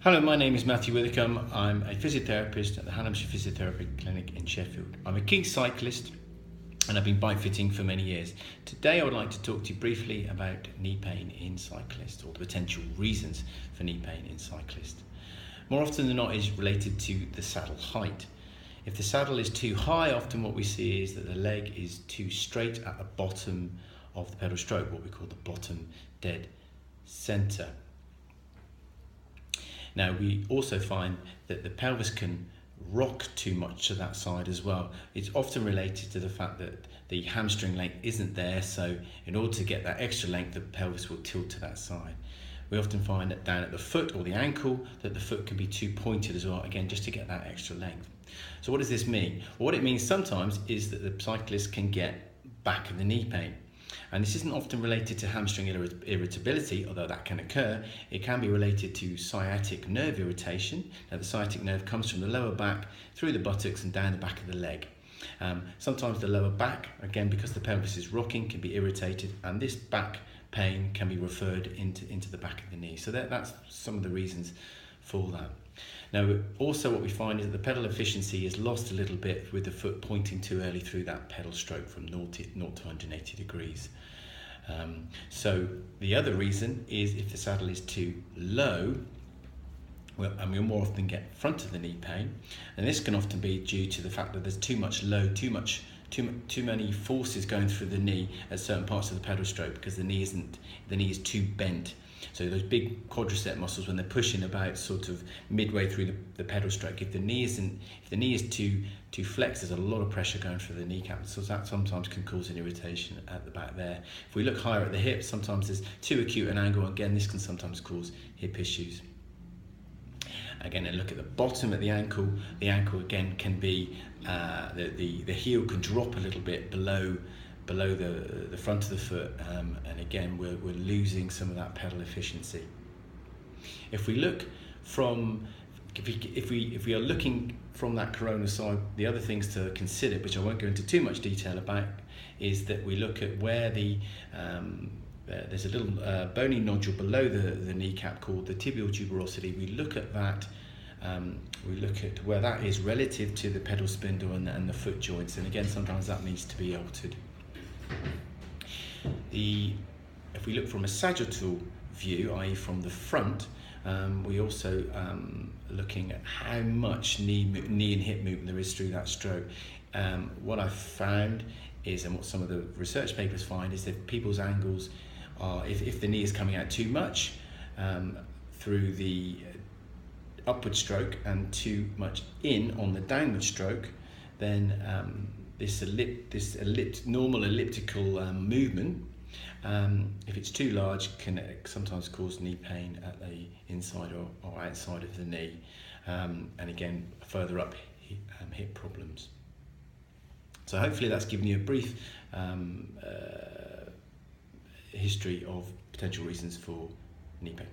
Hello, my name is Matthew Withycombe. I'm a physiotherapist at the Hallamshire Physiotherapy Clinic in Sheffield. I'm a keen cyclist and I've been bike fitting for many years. Today I would like to talk to you briefly about knee pain in cyclists, or the potential reasons for knee pain in cyclists. More often than not, is related to the saddle height. If the saddle is too high, often what we see is that the leg is too straight at the bottom of the pedal stroke, what we call the bottom dead centre. Now, we also find that the pelvis can rock too much to that side as well. It's often related to the fact that the hamstring length isn't there, so in order to get that extra length, the pelvis will tilt to that side. We often find that down at the foot or the ankle, that the foot can be too pointed as well, again, just to get that extra length. So what does this mean? Well, what it means sometimes is that the cyclist can get back of the knee pain. And this isn't often related to hamstring irritability, although that can occur. It can be related to sciatic nerve irritation. Now, the sciatic nerve comes from the lower back, through the buttocks and down the back of the leg. Sometimes the lower back, again because the pelvis is rocking, can be irritated, and this back pain can be referred into the back of the knee. So that's some of the reasons for that. Now, also what we find is that the pedal efficiency is lost a little bit with the foot pointing too early through that pedal stroke from 0 to 180 degrees. So the other reason is if the saddle is too low, and we more often get front of the knee pain, and this can often be due to the fact that there's too much load, too many forces going through the knee at certain parts of the pedal stroke, because the knee is too bent. So those big quadricep muscles, when they're pushing about sort of midway through the pedal stroke, if the knee is too flexed, there's a lot of pressure going through the kneecap. So that sometimes can cause an irritation at the back there. If we look higher at the hips, sometimes there's too acute an angle. Again, this can sometimes cause hip issues. Again, and look at the bottom at the ankle. The ankle again can be the heel can drop a little bit below the front of the foot, and again we're losing some of that pedal efficiency. If we look from if we are looking from that coronal side, the other things to consider, which I won't go into too much detail about, is that we look at where there's a little bony nodule below the kneecap called the tibial tuberosity. We look at that. We look at where that is relative to the pedal spindle and the foot joints, and again sometimes that needs to be altered. If we look from a sagittal view, i.e. from the front, we also looking at how much knee and hip movement there is through that stroke. What I've found is, and what some of the research papers find, is that people's angles are, if the knee is coming out too much through the upward stroke and too much in on the downward stroke, then this normal elliptical movement, if it's too large, can sometimes cause knee pain at the inside or outside of the knee, and again further up hip problems. So hopefully that's given you a brief history of potential reasons for knee pain.